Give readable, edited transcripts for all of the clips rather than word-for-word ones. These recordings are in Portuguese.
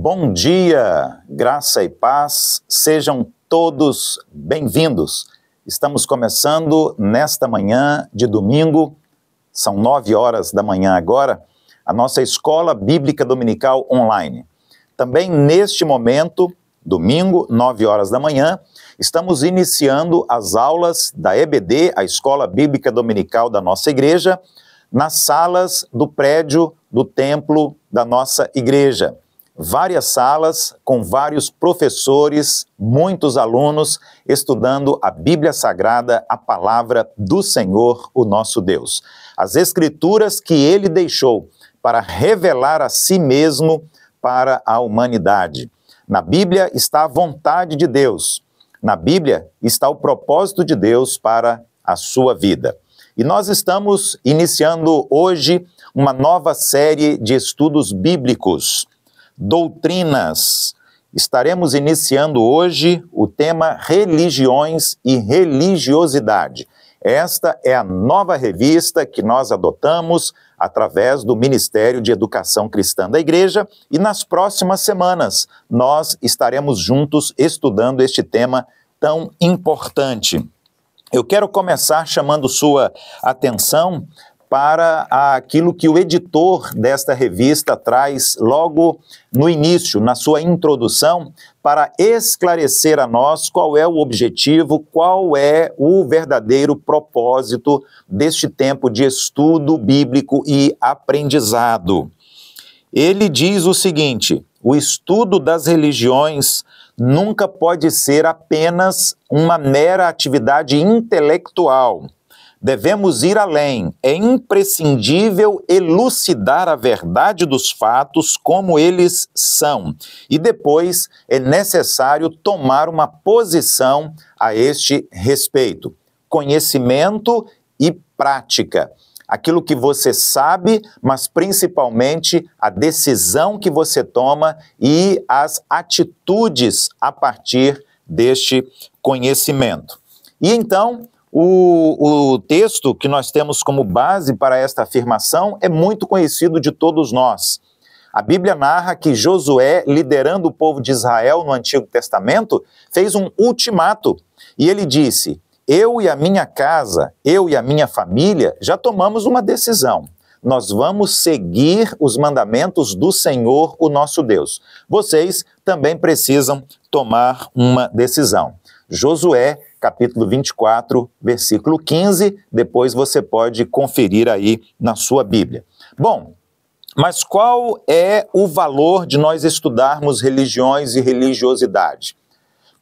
Bom dia, graça e paz, sejam todos bem-vindos. Estamos começando nesta manhã de domingo, são 9 horas da manhã agora, a nossa Escola Bíblica Dominical Online. Também neste momento, domingo, 9 horas da manhã, estamos iniciando as aulas da EBD, a Escola Bíblica Dominical da nossa igreja, nas salas do prédio do templo da nossa igreja. Várias salas com vários professores, muitos alunos estudando a Bíblia Sagrada, a palavra do Senhor, o nosso Deus. As escrituras que ele deixou para revelar a si mesmo para a humanidade. Na Bíblia está a vontade de Deus. Na Bíblia está o propósito de Deus para a sua vida. E nós estamos iniciando hoje uma nova série de estudos bíblicos. Doutrinas. Estaremos iniciando hoje o tema Religiões e Religiosidade. Esta é a nova revista que nós adotamos através do Ministério de Educação Cristã da Igreja e nas próximas semanas nós estaremos juntos estudando este tema tão importante. Eu quero começar chamando sua atenção para aquilo que o editor desta revista traz logo no início, na sua introdução, para esclarecer a nós qual é o objetivo, qual é o verdadeiro propósito deste tempo de estudo bíblico e aprendizado. Ele diz o seguinte: o estudo das religiões nunca pode ser apenas uma mera atividade intelectual. Devemos ir além. É imprescindível elucidar a verdade dos fatos como eles são. E depois é necessário tomar uma posição a este respeito. Conhecimento e prática. Aquilo que você sabe, mas principalmente a decisão que você toma e as atitudes a partir deste conhecimento. E então, o texto que nós temos como base para esta afirmação é muito conhecido de todos nós. A Bíblia narra que Josué, liderando o povo de Israel no Antigo Testamento, fez um ultimato e ele disse: eu e a minha casa, eu e a minha família já tomamos uma decisão. Nós vamos seguir os mandamentos do Senhor, o nosso Deus. Vocês também precisam tomar uma decisão. Josué, capítulo 24, versículo 15, depois você pode conferir aí na sua Bíblia. Bom, mas qual é o valor de nós estudarmos religiões e religiosidade?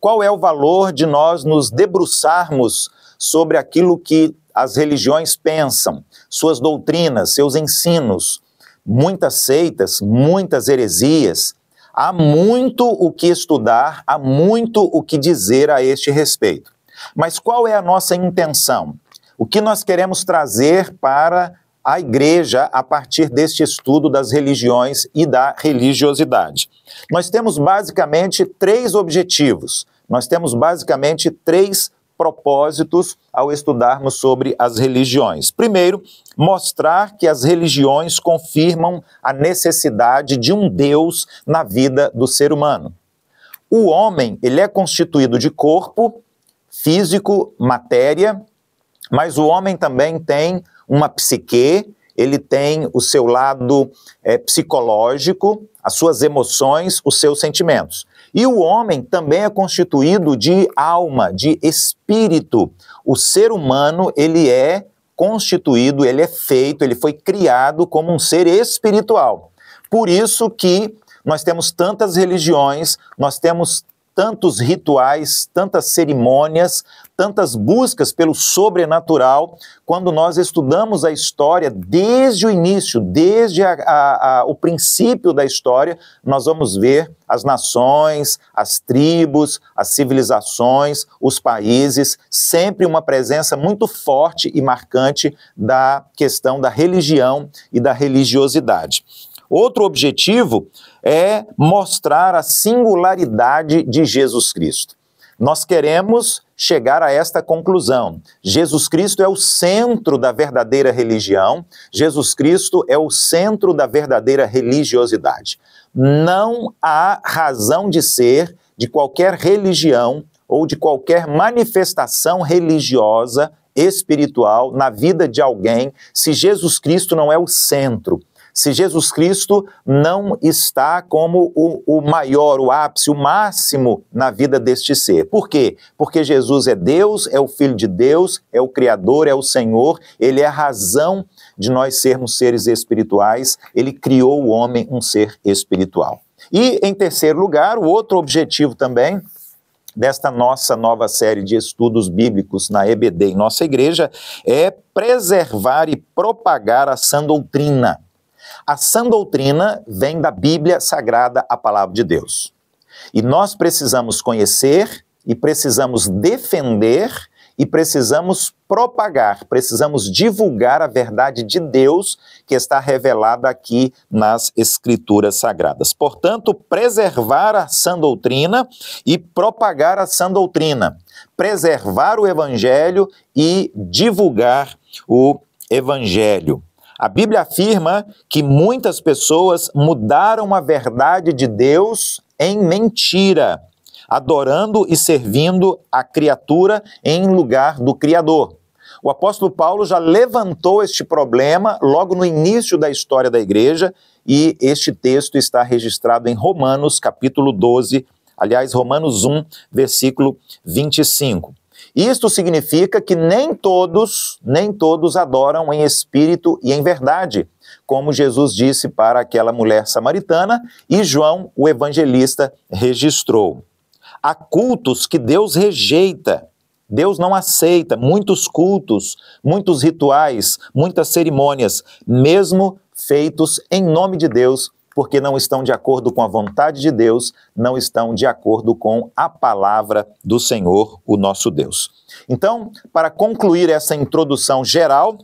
Qual é o valor de nós nos debruçarmos sobre aquilo que as religiões pensam, suas doutrinas, seus ensinos? Muitas seitas, muitas heresias. Há muito o que estudar, há muito o que dizer a este respeito. Mas qual é a nossa intenção? O que nós queremos trazer para a igreja a partir deste estudo das religiões e da religiosidade? Nós temos basicamente 3 objetivos, nós temos basicamente 3 propósitos ao estudarmos sobre as religiões. Primeiro, mostrar que as religiões confirmam a necessidade de um Deus na vida do ser humano. O homem, ele é constituído de corpo, físico, matéria, mas o homem também tem uma psique, ele tem o seu lado psicológico, as suas emoções, os seus sentimentos. E o homem também é constituído de alma, de espírito. O ser humano, ele é constituído, ele é feito, ele foi criado como um ser espiritual. Por isso que nós temos tantas religiões, nós temos tantos rituais, tantas cerimônias, tantas buscas pelo sobrenatural. Quando nós estudamos a história desde o início, desde o princípio da história, nós vamos ver as nações, as tribos, as civilizações, os países, sempre uma presença muito forte e marcante da questão da religião e da religiosidade. Outro objetivo é mostrar a singularidade de Jesus Cristo. Nós queremos chegar a esta conclusão. Jesus Cristo é o centro da verdadeira religião, Jesus Cristo é o centro da verdadeira religiosidade. não há razão de ser de qualquer religião ou de qualquer manifestação religiosa, espiritual, na vida de alguém, se Jesus Cristo não é o centro. Se Jesus Cristo não está como o maior, o ápice, o máximo na vida deste ser. Por quê? Porque Jesus é Deus, é o Filho de Deus, é o Criador, é o Senhor, Ele é a razão de nós sermos seres espirituais, Ele criou o homem um ser espiritual. E, em terceiro lugar, o outro objetivo também desta nossa nova série de estudos bíblicos na EBD em nossa igreja é preservar e propagar a sã doutrina. A sã doutrina vem da Bíblia Sagrada, a Palavra de Deus. E nós precisamos conhecer e precisamos defender e precisamos propagar, precisamos divulgar a verdade de Deus que está revelada aqui nas Escrituras Sagradas. Portanto, preservar a sã doutrina e propagar a sã doutrina, preservar o Evangelho e divulgar o Evangelho. A Bíblia afirma que muitas pessoas mudaram a verdade de Deus em mentira, adorando e servindo a criatura em lugar do Criador. O apóstolo Paulo já levantou este problema logo no início da história da igreja, e este texto está registrado em Romanos, capítulo 12, aliás, Romanos 1, versículo 25. Isto significa que nem todos adoram em espírito e em verdade, como Jesus disse para aquela mulher samaritana e João, o evangelista, registrou. Há cultos que Deus rejeita, Deus não aceita muitos cultos, muitos rituais, muitas cerimônias, mesmo feitos em nome de Deus, porque não estão de acordo com a vontade de Deus, não estão de acordo com a palavra do Senhor, o nosso Deus. Então, para concluir essa introdução geral,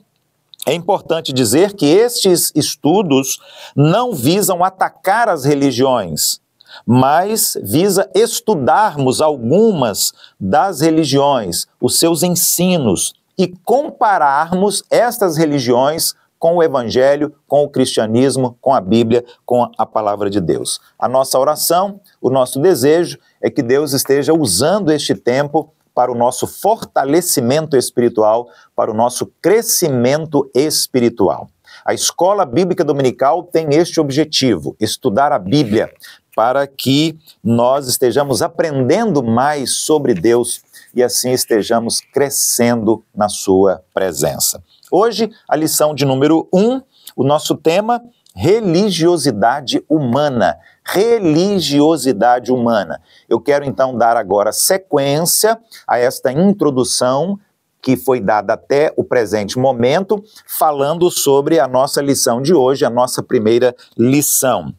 é importante dizer que estes estudos não visam atacar as religiões, mas visa estudarmos algumas das religiões, os seus ensinos, e compararmos estas religiões com o Evangelho, com o cristianismo, com a Bíblia, com a palavra de Deus. A nossa oração, o nosso desejo é que Deus esteja usando este tempo para o nosso fortalecimento espiritual, para o nosso crescimento espiritual. A Escola Bíblica Dominical tem este objetivo, estudar a Bíblia, para que nós estejamos aprendendo mais sobre Deus e assim estejamos crescendo na sua presença. Hoje, a lição de número 1, o nosso tema, religiosidade humana. Religiosidade humana. Eu quero então dar agora sequência a esta introdução que foi dada até o presente momento, falando sobre a nossa lição de hoje, a nossa primeira lição.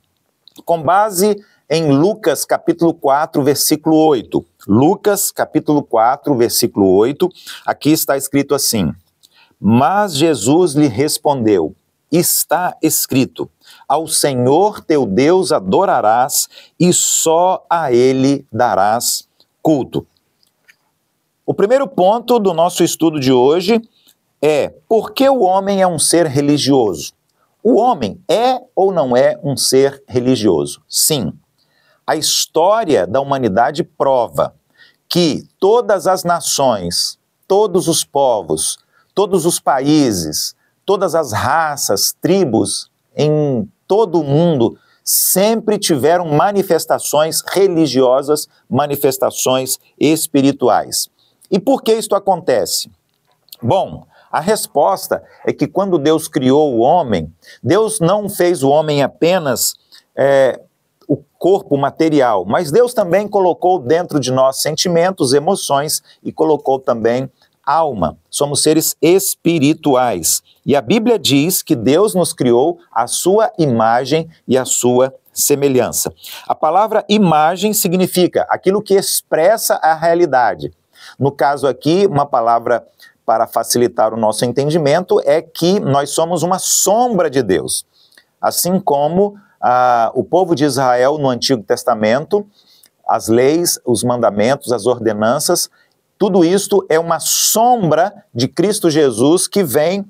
Com base em Lucas capítulo 4, versículo 8. Lucas capítulo 4, versículo 8, aqui está escrito assim: Mas Jesus lhe respondeu, está escrito, ao Senhor teu Deus adorarás e só a Ele darás culto. O primeiro ponto do nosso estudo de hoje é: por que o homem é um ser religioso? O homem é ou não é um ser religioso? Sim. A história da humanidade prova que todas as nações, todos os povos, todos os países, todas as raças, tribos em todo o mundo sempre tiveram manifestações religiosas, manifestações espirituais. E por que isto acontece? Bom, a resposta é que quando Deus criou o homem, Deus não fez o homem apenas o corpo material, mas Deus também colocou dentro de nós sentimentos, emoções e colocou também alma. Somos seres espirituais. E a Bíblia diz que Deus nos criou à sua imagem e à sua semelhança. A palavra imagem significa aquilo que expressa a realidade. No caso aqui, uma palavra para facilitar o nosso entendimento é que nós somos uma sombra de Deus. Assim como o povo de Israel no Antigo Testamento, as leis, os mandamentos, as ordenanças, tudo isto é uma sombra de Cristo Jesus que vem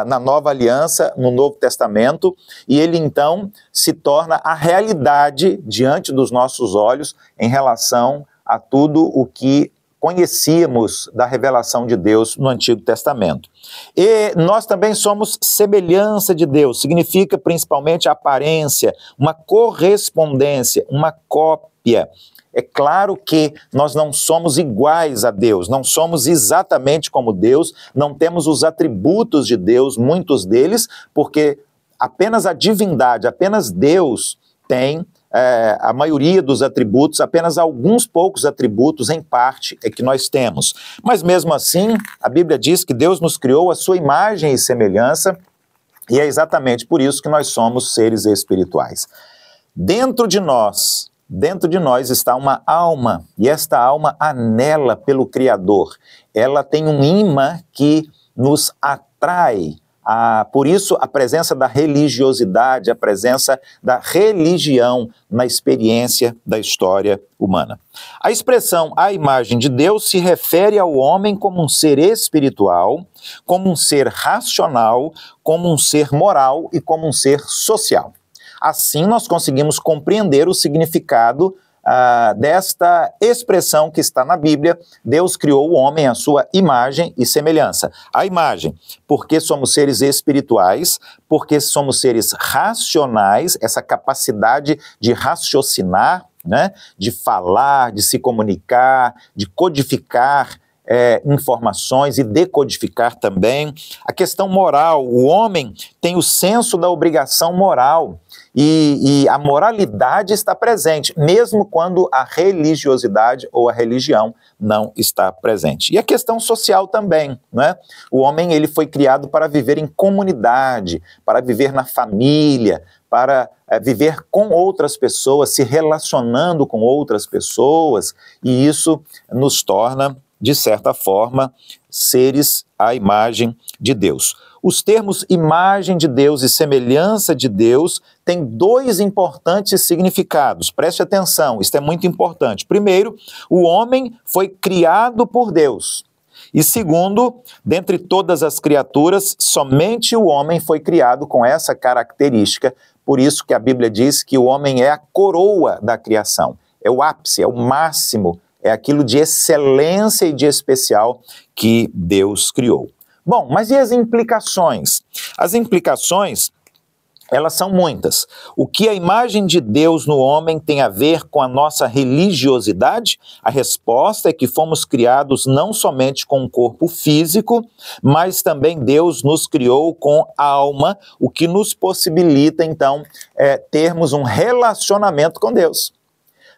na Nova Aliança, no Novo Testamento, e ele então se torna a realidade diante dos nossos olhos em relação a tudo o que conhecíamos da revelação de Deus no Antigo Testamento. E nós também somos semelhança de Deus, significa principalmente aparência, uma correspondência, uma cópia. É claro que nós não somos iguais a Deus, não somos exatamente como Deus, não temos os atributos de Deus, muitos deles, porque apenas a divindade, apenas Deus tem a maioria dos atributos, apenas alguns poucos atributos, em parte, é que nós temos. Mas mesmo assim, a Bíblia diz que Deus nos criou à sua imagem e semelhança, e é exatamente por isso que nós somos seres espirituais. Dentro de nós está uma alma, e esta alma anela pelo Criador. Ela tem um imã que nos atrai. Por isso, a presença da religiosidade, a presença da religião na experiência da história humana. A expressão "a imagem de Deus" se refere ao homem como um ser espiritual, como um ser racional, como um ser moral e como um ser social. Assim, nós conseguimos compreender o significado desta expressão que está na Bíblia: Deus criou o homem à sua imagem e semelhança. A imagem, porque somos seres espirituais, porque somos seres racionais, essa capacidade de raciocinar, né, de falar, de se comunicar, de codificar informações e decodificar também. A questão moral, o homem tem o senso da obrigação moral e a moralidade está presente, mesmo quando a religiosidade ou a religião não está presente. E a questão social também, né? O homem, ele foi criado para viver em comunidade, para viver na família, para viver com outras pessoas, se relacionando com outras pessoas, e isso nos torna, de certa forma, seres à imagem de Deus. Os termos imagem de Deus e semelhança de Deus têm dois importantes significados. Preste atenção, isto é muito importante. Primeiro, o homem foi criado por Deus. E segundo, dentre todas as criaturas, somente o homem foi criado com essa característica. Por isso que a Bíblia diz que o homem é a coroa da criação, é o ápice, é o máximo, é aquilo de excelência e de especial que Deus criou. Bom, mas e as implicações? As implicações, elas são muitas. O que a imagem de Deus no homem tem a ver com a nossa religiosidade? A resposta é que fomos criados não somente com um corpo físico, mas também Deus nos criou com alma, o que nos possibilita, então, termos um relacionamento com Deus.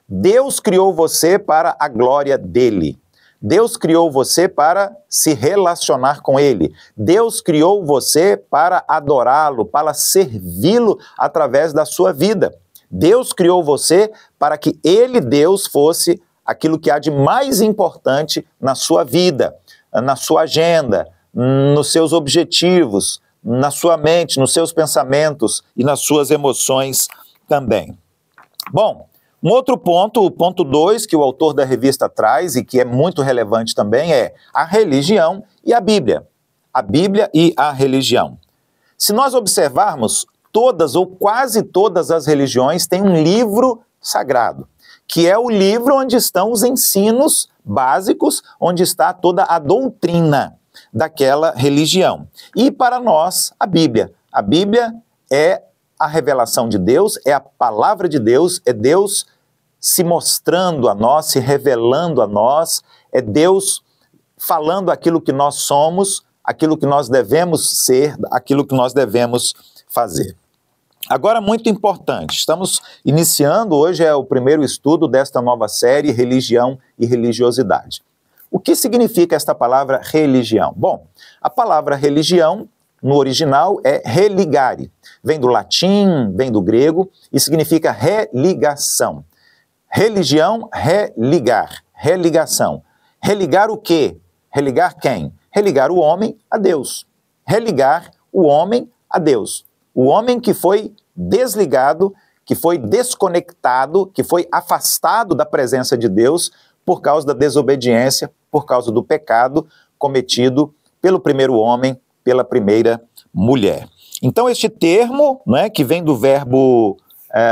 Deus criou você para a glória dele. Deus criou você para se relacionar com ele. Deus criou você para adorá-lo, para servi-lo através da sua vida. Deus criou você para que ele, Deus, fosse aquilo que há de mais importante na sua vida, na sua agenda, nos seus objetivos, na sua mente, nos seus pensamentos e nas suas emoções também. Bom, um outro ponto, o ponto 2, que o autor da revista traz e que é muito relevante também, é a religião e a Bíblia. A Bíblia e a religião. Se nós observarmos, todas ou quase todas as religiões têm um livro sagrado, que é o livro onde estão os ensinos básicos, onde está toda a doutrina daquela religião. E para nós, a Bíblia. A Bíblia é a revelação de Deus, é a palavra de Deus, é Deus se mostrando a nós, se revelando a nós, é Deus falando aquilo que nós somos, aquilo que nós devemos ser, aquilo que nós devemos fazer. Agora, muito importante, estamos iniciando, hoje é o primeiro estudo desta nova série, Religião e Religiosidade. O que significa esta palavra religião? Bom, a palavra religião, no original, é religare. Vem do latim, vem do grego e significa religação. Religião, religar, religação. Religar o quê? Religar quem? Religar o homem a Deus. Religar o homem a Deus. O homem que foi desligado, que foi desconectado, que foi afastado da presença de Deus por causa da desobediência, por causa do pecado cometido pelo primeiro homem, pela primeira mulher. Então, este termo, né, que vem do verbo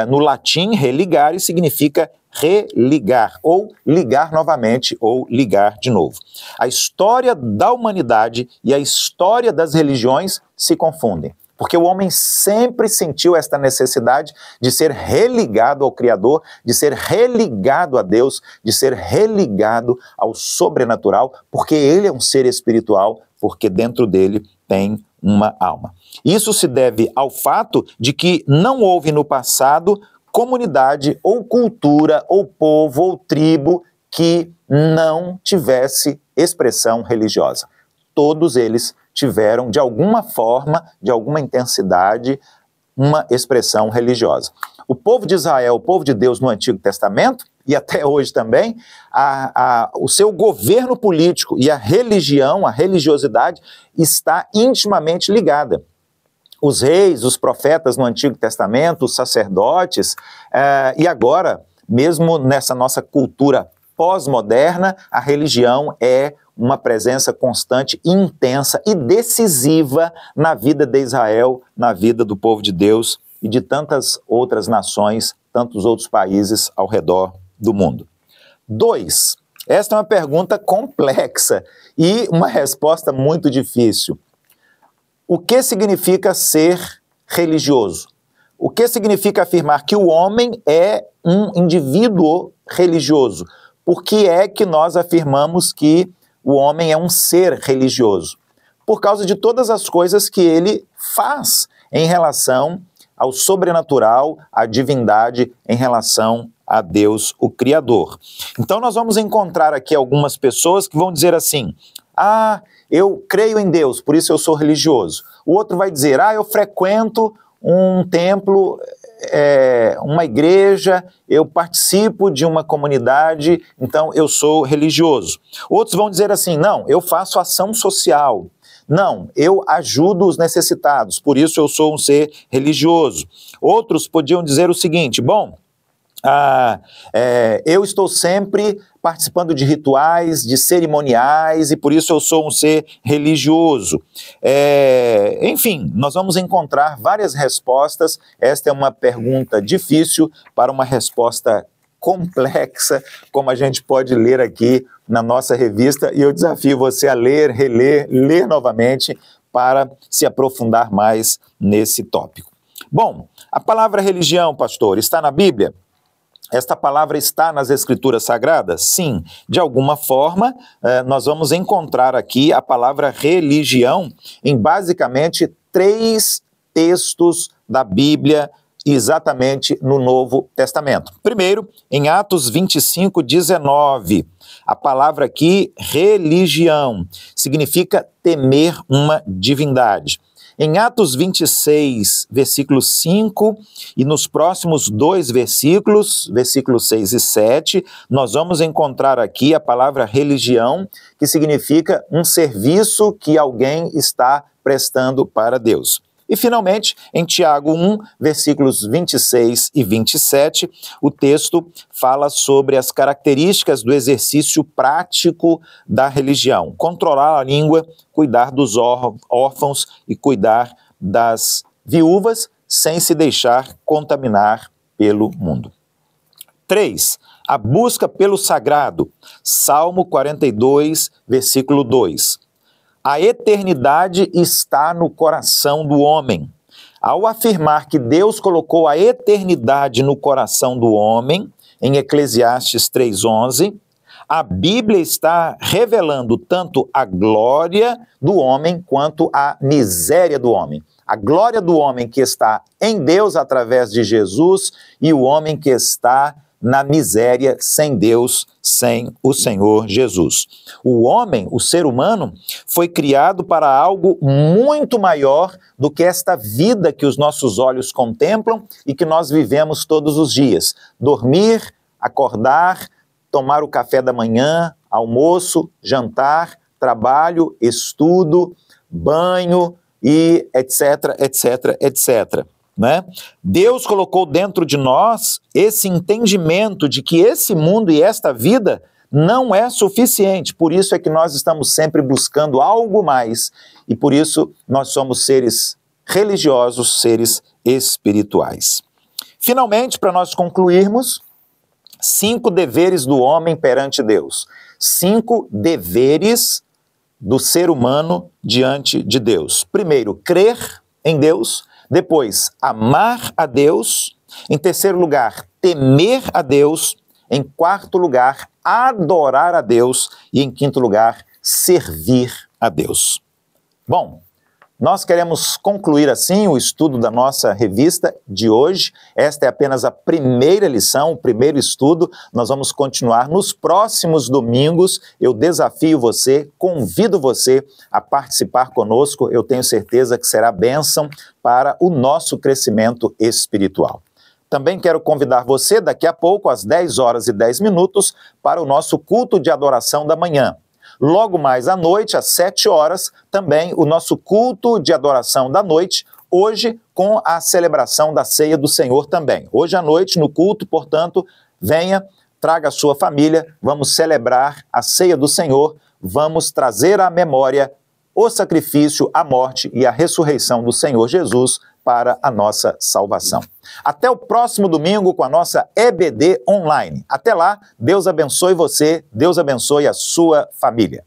no latim religare, significa religar, ou ligar novamente, ou ligar de novo. A história da humanidade e a história das religiões se confundem, porque o homem sempre sentiu esta necessidade de ser religado ao Criador, de ser religado a Deus, de ser religado ao sobrenatural, porque ele é um ser espiritual, porque dentro dele tem uma alma. Isso se deve ao fato de que não houve no passado comunidade ou cultura ou povo ou tribo que não tivesse expressão religiosa. Todos eles tiveram, de alguma forma, de alguma intensidade, uma expressão religiosa. O povo de Israel, o povo de Deus no Antigo Testamento, e até hoje também, o seu governo político e a religião, a religiosidade, está intimamente ligada. Os reis, os profetas no Antigo Testamento, os sacerdotes, e agora, mesmo nessa nossa cultura pós-moderna, a religião é uma presença constante, intensa e decisiva na vida de Israel, na vida do povo de Deus e de tantas outras nações, tantos outros países ao redor do mundo. 2. Esta é uma pergunta complexa e uma resposta muito difícil. O que significa ser religioso? O que significa afirmar que o homem é um indivíduo religioso? Por que é que nós afirmamos que o homem é um ser religioso? Por causa de todas as coisas que ele faz em relação ao sobrenatural, à divindade, em relação a Deus, o Criador. Então nós vamos encontrar aqui algumas pessoas que vão dizer assim: eu creio em Deus, por isso eu sou religioso. O outro vai dizer, eu frequento um templo, uma igreja, eu participo de uma comunidade, então eu sou religioso. Outros vão dizer assim, não, eu faço ação social. Não, eu ajudo os necessitados, por isso eu sou um ser religioso. Outros podiam dizer o seguinte, eu estou sempre participando de rituais, de cerimoniais, e por isso eu sou um ser religioso. Enfim, nós vamos encontrar várias respostas. Esta é uma pergunta difícil para uma resposta complexa, como a gente pode ler aqui na nossa revista, e eu desafio você a ler, reler, ler novamente para se aprofundar mais nesse tópico. Bom, a palavra religião, pastor, está na Bíblia? Esta palavra está nas Escrituras Sagradas? Sim, de alguma forma, nós vamos encontrar aqui a palavra religião em basicamente 3 textos da Bíblia, exatamente no Novo Testamento. Primeiro, em Atos 25, 19, a palavra aqui, religião, significa temer uma divindade. Em Atos 26, versículo 5, e nos próximos 2 versículos, versículos 6 e 7, nós vamos encontrar aqui a palavra religião, que significa um serviço que alguém está prestando para Deus. E, finalmente, em Tiago 1, versículos 26 e 27, o texto fala sobre as características do exercício prático da religião. Controlar a língua, cuidar dos órfãos e cuidar das viúvas, sem se deixar contaminar pelo mundo. 3. A busca pelo sagrado. Salmo 42, versículo 2. A eternidade está no coração do homem. Ao afirmar que Deus colocou a eternidade no coração do homem, em Eclesiastes 3:11, a Bíblia está revelando tanto a glória do homem quanto a miséria do homem. A glória do homem que está em Deus através de Jesus e o homem que está na miséria sem Deus, sem o Senhor Jesus. O homem, o ser humano, foi criado para algo muito maior do que esta vida que os nossos olhos contemplam e que nós vivemos todos os dias. Dormir, acordar, tomar o café da manhã, almoço, jantar, trabalho, estudo, banho e etc, etc, etc. Né? Deus colocou dentro de nós esse entendimento de que esse mundo e esta vida não é suficiente. Por isso é que nós estamos sempre buscando algo mais e por isso nós somos seres religiosos, seres espirituais. Finalmente, para nós concluirmos, 5 deveres do homem perante Deus. 5 deveres do ser humano diante de Deus. Primeiro, crer em Deus. Depois, amar a Deus. Em terceiro lugar, temer a Deus. Em quarto lugar, adorar a Deus. E em quinto lugar, servir a Deus. Bom, nós queremos concluir assim o estudo da nossa revista de hoje. Esta é apenas a primeira lição, o primeiro estudo. Nós vamos continuar nos próximos domingos. Eu desafio você, convido você a participar conosco. Eu tenho certeza que será bênção para o nosso crescimento espiritual. Também quero convidar você daqui a pouco, às 10h10, para o nosso culto de adoração da manhã. Logo mais à noite, às 7h, também o nosso culto de adoração da noite, hoje com a celebração da Ceia do Senhor também. Hoje à noite, no culto, portanto, venha, traga a sua família, vamos celebrar a Ceia do Senhor, vamos trazer à memória o sacrifício, a morte e a ressurreição do Senhor Jesus para a nossa salvação. Até o próximo domingo com a nossa EBD Online. Até lá, Deus abençoe você, Deus abençoe a sua família.